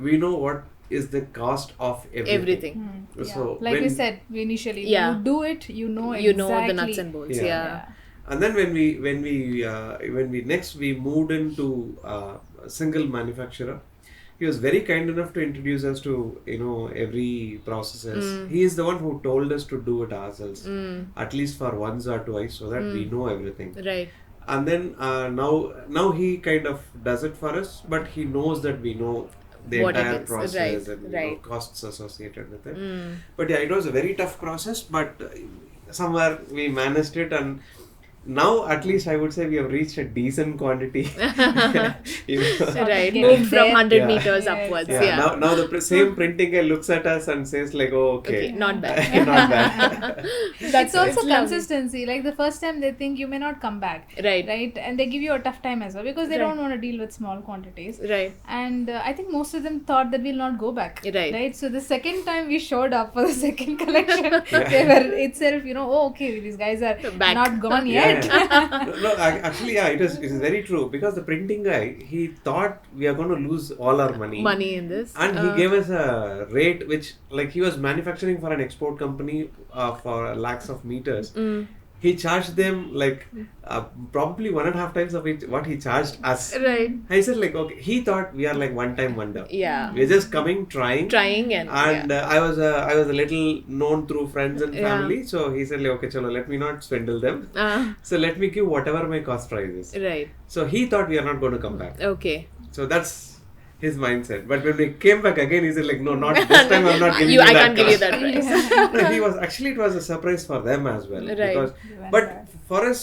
we know what is the cost of everything. Yeah. So like when, we said initially, Yeah. you do it, you know You exactly. know the nuts and bolts. Yeah. Yeah. and then when we next we moved into a single manufacturer, he was very kind enough to introduce us to every processes. He is the one who told us to do it ourselves, at least for once or twice, so that we know everything. Right. And then now he kind of does it for us, but he knows that we know the What it entire is. process Right, and right. costs associated with it. But yeah, it was a very tough process, but somewhere we managed it, and now at least I would say we have reached a decent quantity. You know? Right. Getting Moved from there. 100 Yeah. meters Yes. upwards. Yeah, Yeah. now the same printing guy looks at us and says like, oh, okay. Okay, not bad. Not bad. It's also lovely. consistency. Like the first time they think you may not come back, Right. and they give you a tough time as well because they Right. don't want to deal with small quantities. Right. And I think most of them thought that we'll not go back. Right. So the second time we showed up for the second collection, they were itself, oh, okay, these guys are Back. not gone Yeah, yet. yeah. No, actually, yeah, it is very true, because the printing guy, he thought we are going to lose all our money. Money in this. And he gave us a rate which, like, he was manufacturing for an export company for lakhs of meters. He charged them like probably 1.5 times of what he charged us. Right. I said like, okay, he thought we are like one-time wonder. Yeah. We're just coming, trying. And yeah. I was a little known through friends and Yeah. family, so he said like, okay, chalo, let me not swindle them. Uh, So let me give whatever my cost price is. right. So he thought we are not going to come back. Okay. So that's his mindset. But when we came back again, he said like, no, not this time. I'm not giving you I that can't give you cost. that price. No, he was actually, it was a surprise for them as well. Right. Because, They went but back. for us,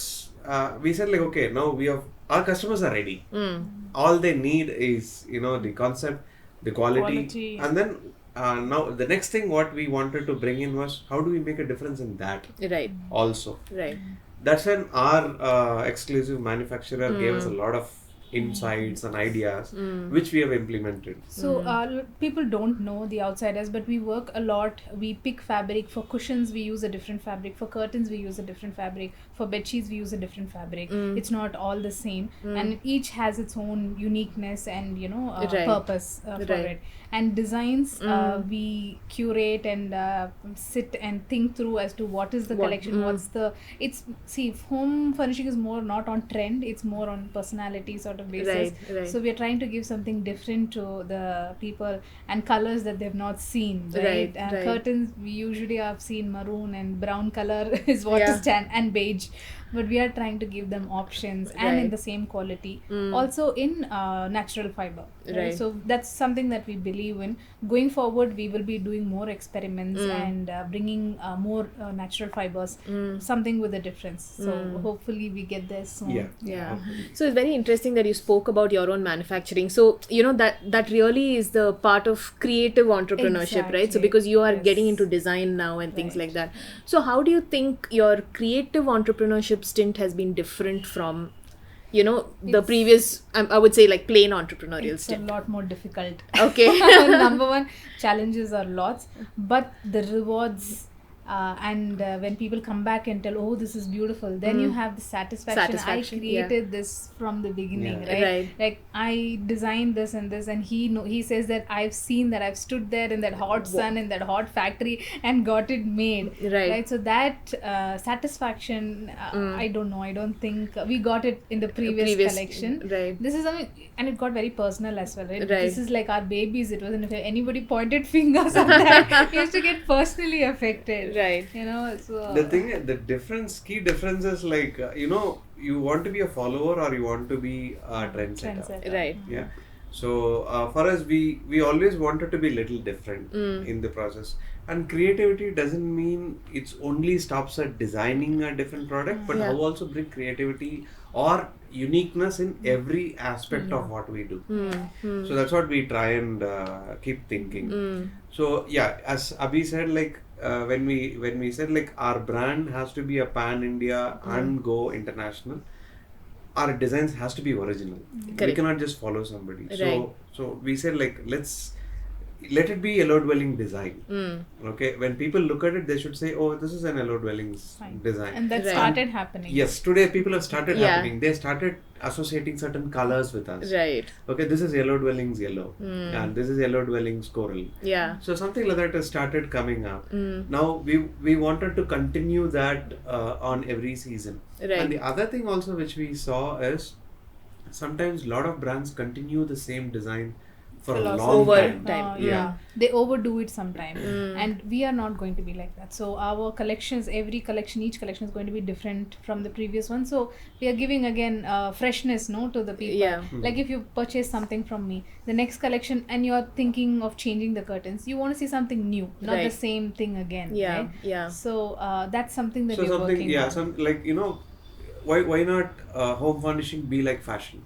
we said like, okay, now we have, our customers are ready. Mm. All they need is the concept, the quality. And then now the next thing what we wanted to bring in was, how do we make a difference in that Right. also. Right. That's when our exclusive manufacturer gave us a lot of insights and ideas which we have implemented. So people don't know, the outsiders, but we work a lot. We pick fabric. For cushions we use a different fabric, for curtains we use a different fabric, for bed sheets we use a different fabric. It's not all the same, and each has its own uniqueness and Right. purpose for Right. it. And designs we curate and sit and think through as to what is the collection, what's the home furnishing is more not on trend, it's more on personality sort of basis. Right. So we are trying to give something different to the people, and colors that they've not seen, right? Right, And right. curtains we usually have seen maroon and brown color is what Yeah. is and beige, but we are trying to give them options and in Right. the same quality, also in natural fiber, Right. So that's something that we believe in. Going forward we will be doing more experiments and bringing more natural fibers, something with a difference. So hopefully we get there soon. Yeah. So it's very interesting that you spoke about your own manufacturing. So that really is the part of creative entrepreneurship, right? So Exactly. because you are Yes. getting into design now and things Right. like that. So how do you think your creative entrepreneurship stint has been different from the It's- previous, I would say, like plain entrepreneurial It's a stint? lot more difficult. Okay. Number one, challenges are lots, but the rewards and when people come back and tell, oh, this is beautiful, then you have the satisfaction. I created this from the beginning, Yeah. right? Right. Like I designed this and this, and he says that I've seen that, I've stood there in that hot sun in that hot factory and got it made, Right. So that satisfaction, I don't know, I don't think we got it in the previous collection. Right. This is something, and it got very personal as well, right? Right. This is like our babies. It wasn't if anybody pointed fingers at that, we used to get personally affected. Right. So The thing, the key difference is like, you want to be a follower or you want to be a trendsetter. Right. Yeah. So for us, we always wanted to be little different in the process. And creativity doesn't mean it's only stops at designing a different product, but Yeah. how also bring creativity or uniqueness in every aspect of what we do. So that's what we try and keep thinking. So yeah, as Abhi said, like when we said like our brand has to be a pan India and go international, our designs has to be original. We Correct. cannot just follow somebody. Right. So we said like let it be yellow dwelling design. Okay, when people look at it, they should say, "Oh, this is an yellow dwellings Fine. design." And that Right. started happening. Yes, today people have started Yeah. happening. They started associating certain colors with us. Right. Okay, this is yellow dwellings yellow, and this is yellow dwellings coral. Yeah. So something like that has started coming up. Now we wanted to continue that on every season. Right. And the other thing also which we saw is sometimes a lot of brands continue the same design for a Philosophy. long Over time. time. Yeah, they overdo it sometimes, and we are not going to be like that. So our collections, each collection is going to be different from the previous one. So we are giving again freshness, no, to the people. Yeah. Like if you purchase something from me, the next collection, and you're thinking of changing the curtains, you want to see something new, not Right. the same thing again. Yeah. Right? Yeah. So that's something that So we're something, working yeah, on. some like why not home furnishing be like fashion,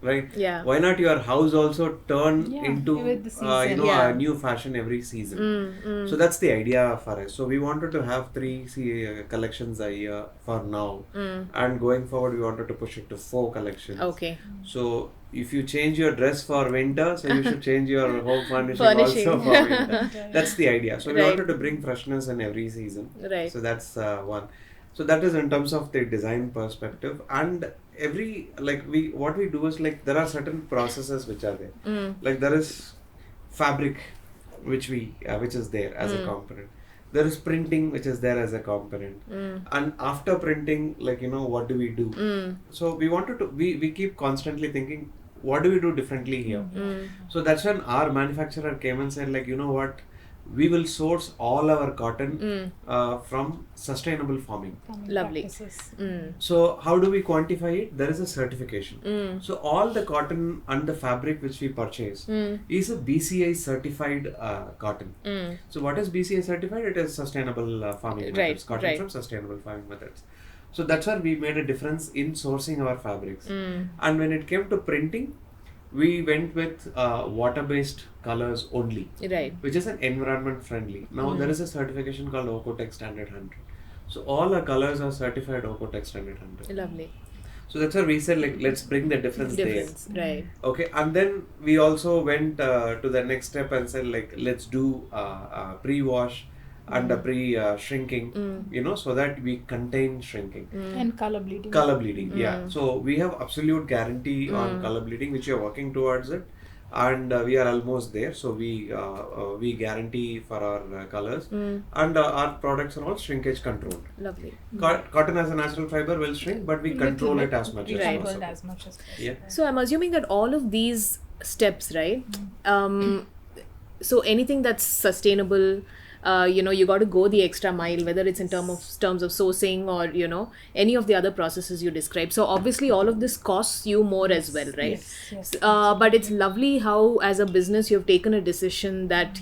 right? Yeah. Why not your house also turn Yeah, into with the season. Yeah. a new fashion every season? So that's the idea for us. So we wanted to have 3 collections a year for now, and going forward we wanted to push it to 4 collections. Okay. So if you change your dress for winter, so you should change your home furnishing Furnishing. also for winter. That's the idea. So we Right. wanted to bring freshness in every season. Right. So that's one. So that is in terms of the design perspective, and what we do is like there are certain processes which are there. Like there is fabric, which is there as a component. There is printing, which is there as a component. And after printing, what do we do? So we wanted to we keep constantly thinking, what do we do differently here? So that's when our manufacturer came and said, like, you know what, we will source all our cotton from sustainable farming. Farming Lovely. practices. So how do we quantify it? There is a certification. So all the cotton and the fabric which we purchase is a BCI certified cotton. So what is BCI certified? It is sustainable farming Right, methods. Cotton right. from sustainable farming methods. So that's where we made a difference in sourcing our fabrics. And when it came to printing, we went with water-based colors only, Right. which is an environment friendly. Now there is a certification called Ocotec Standard 100. So all our colors are certified Ocotec Standard 100. Lovely. So that's why we said, like, let's bring the difference Right. there. Okay, and then we also went to the next step and said, like, let's do pre-wash and a pre-shrinking, so that we contain shrinking. And color bleeding. Color bleeding, yeah. So we have absolute guarantee on color bleeding, which we are working towards it, and we are almost there. So we guarantee for our colors, and our products are all shrinkage controlled. Lovely. Cotton as a natural fiber will shrink, but we control it as much as Control it possible. as much as possible. Yeah. So I'm assuming that all of these steps, right? So anything that's sustainable, you got to go the extra mile, whether it's in terms of sourcing or any of the other processes you described. So obviously all of this costs you more as well, right? Yes. But it's lovely how as a business you've taken a decision that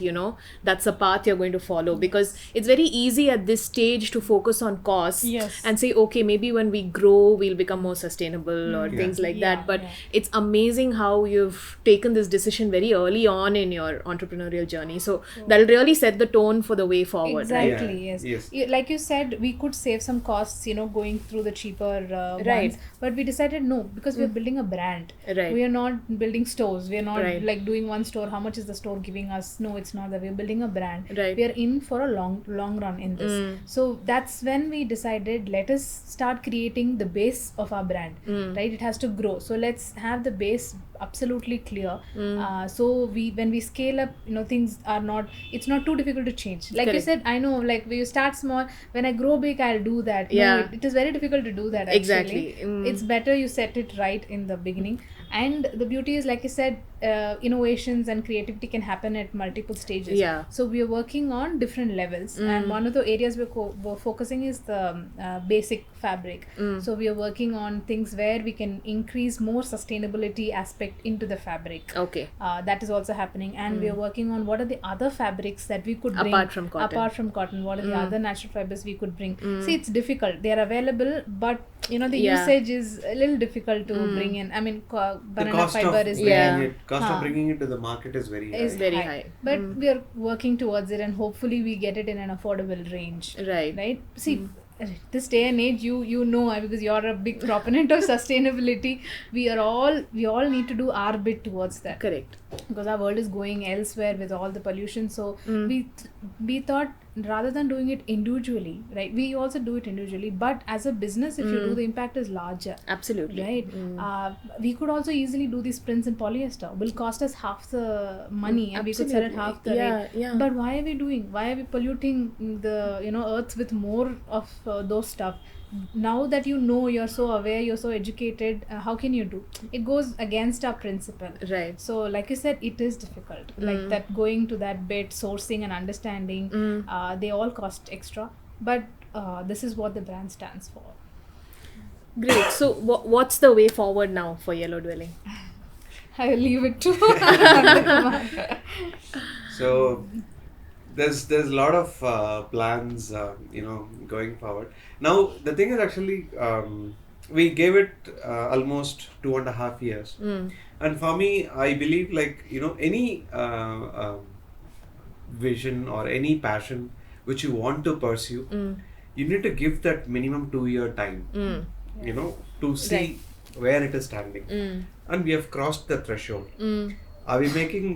that's a path you're going to follow, because it's very easy at this stage to focus on costs Yes. and say, okay, maybe when we grow we'll become more sustainable or things like Yeah, that. But yeah. it's amazing how you've taken this decision very early on in your entrepreneurial journey. So that'll really set the tone for the way forward, right? Exactly. Yeah, Yes. yes. Like you said, we could save some costs, going through the cheaper Right. ones. But we decided no, because we're building a brand. Right. We are not building stores. We are not Right. like doing one store. How much is the store giving us? No, it's not that. We're building a brand. Right. We are in for a long run in this. So that's when we decided, let us start creating the base of our brand. Right. It has to grow. So let's have the base absolutely clear. So when we scale up, things are not. It's not too difficult to change. Like you Correct. said, I know, like when you start small, when I grow big, I'll do that. Yeah. No, it is very difficult to do that, actually. Exactly. It's better you set it right in the beginning. And the beauty is, like you said, innovations and creativity can happen at multiple stages. Yeah. So we are working on different levels. And one of the areas we're focusing is the basic fabric. So we are working on things where we can increase more sustainability aspect into the fabric. Okay. That is also happening, and we are working on what are the other fabrics that we could bring Apart from cotton. what are the other natural fibers we could bring. See, it's difficult. They are available, but the Yeah. usage is a little difficult to bring in. I mean, The banana cost fiber of is bringing there. it, cost of bringing it to the market is very high. Is Very high. But we are working towards it, and hopefully we get it in an affordable range. Right. Right. See, this day and age, you know, because you're a big proponent of sustainability, we all need to do our bit towards that. Correct. Because our world is going elsewhere with all the pollution, so we thought, rather than doing it individually, right, we also do it individually, but as a business, if you do, the impact is larger. Absolutely. Right. We could also easily do these prints in polyester, will cost us half the money, and we could sell it half the rate. But why are we polluting the earth with more of those stuff? Now that you're so aware, you're so educated, how can you do? It goes against our principle. Right. So like you said, it is difficult. Like that, going to that bit, sourcing and understanding, they all cost extra, but this is what the brand stands for. Great. So what's the way forward now for Yellow Dwelling? I will leave it to Nandakumar. So there's a lot of plans, going forward. Now the thing is, actually, we gave it almost 2.5 years, and for me, I believe, like, any vision or any passion which you want to pursue, you need to give that minimum 2-year time, to see where it is standing, and we have crossed the threshold. Are we making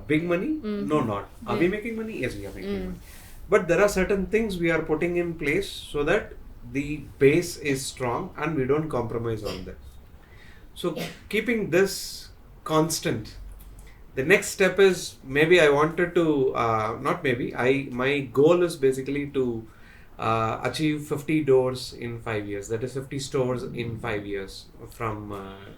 big money? No, not. Are we making money? Yes, we are making money. But there are certain things we are putting in place so that the base is strong and we don't compromise on that. So keeping this constant, the next step is, maybe I wanted to, my goal is basically to achieve 50 doors in 5 years. That is 50 stores in 5 years from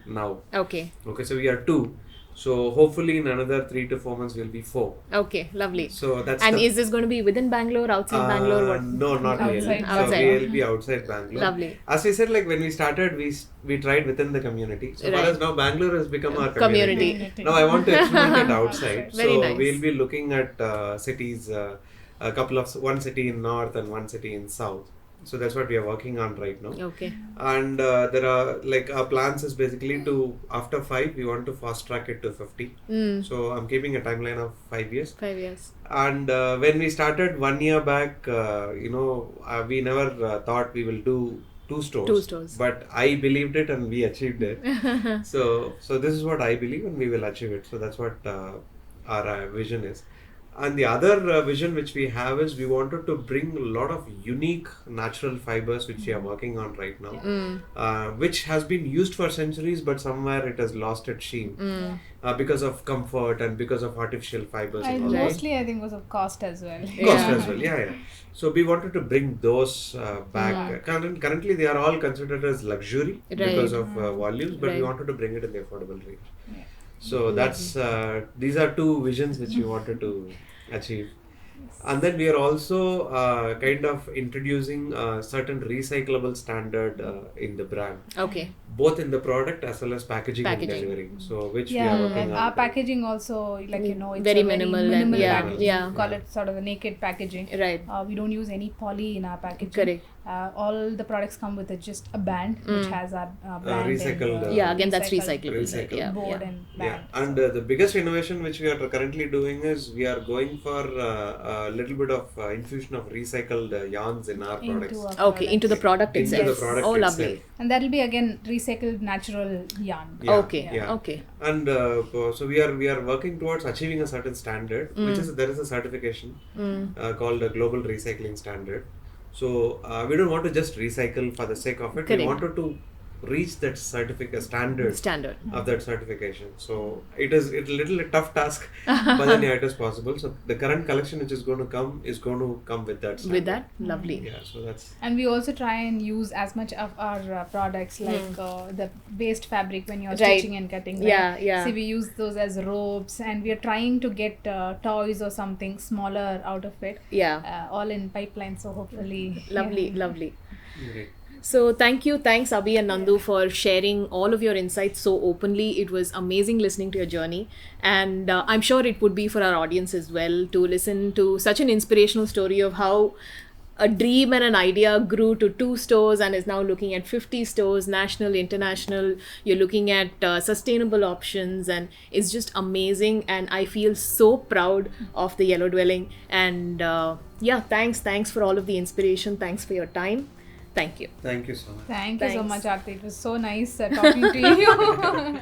now. Okay. So we are 2. So hopefully in another 3 to 4 months we'll be 4. Okay, lovely. So that's. And is this going to be within Bangalore, outside Bangalore? What? No, not really. Outside. So we'll be outside Bangalore. Lovely. As we said, like when we started, we tried within the community. So far as now Bangalore has become our community. Now I want to experiment it outside. Very so nice. We'll be looking at cities, one city in north and one city in south. So that's what we are working on right now. Okay. And there are, like, our plans is basically to, after 5, we want to fast track it to 50. So I'm keeping a timeline of 5 years. 5 years. And when we started 1 year back, we never thought we will do 2 stores. 2 stores. But I believed it and we achieved it. So this is what I believe, and we will achieve it. So that's what our vision is. And the other vision which we have is, we wanted to bring a lot of unique natural fibers which we are working on right now, which has been used for centuries, but somewhere it has lost its sheen because of comfort and because of artificial fibers. And and all that. mostly, I think, was of cost as well. Cost as well, yeah. So we wanted to bring those back. Currently, they are all considered as luxury because of volumes, but we wanted to bring it in the affordable range. Yeah. So that's these are 2 visions which we wanted to achieve. And then we are also kind of introducing a certain recyclable standard in the brand. Okay. Both in the product as well as packaging. And delivery. So which we are working and on. our packaging also, like, it's very a minimal very and packaging. Call it sort of a naked packaging. Right. We don't use any poly in our packaging. Correct. All the products come with just a band which has our brand recycled, and, again, that's recyclable. recycled. Right? board and band. And the biggest innovation which we are currently doing is, we are going for a little bit of infusion of recycled yarns in our products. Okay, into the product Into itself. the product Oh, itself. lovely. And that will be again recycled natural yarn. Yeah, Okay. yeah. Okay. And so we are working towards achieving a certain standard, which is, there is a certification called a global recycling standard. So we don't want to just recycle for the sake of it. Correct. We wanted to reach that standard of that certification. So it is a little tough task, but then it is possible. So the current collection which is going to come with that standard. With that, lovely. Yeah, so that's. And we also try and use as much of our products, like the waste fabric when you're stitching and cutting. Right? Yeah. So we use those as ropes, and we are trying to get toys or something smaller out of it. Yeah. All in pipeline. So hopefully. Lovely, yeah. lovely. Great. So thanks Abhi and Nandu for sharing all of your insights so openly. It was amazing listening to your journey, and I'm sure it would be for our audience as well to listen to such an inspirational story of how a dream and an idea grew to 2 stores and is now looking at 50 stores, national, international. You're looking at sustainable options, and it's just amazing. And I feel so proud of the Yellow Dwelling, and yeah, thanks for all of the inspiration. Thanks for your time. Thank you. Thank you so much. Thank you so Thanks. much, Aarti. It was so nice talking to you.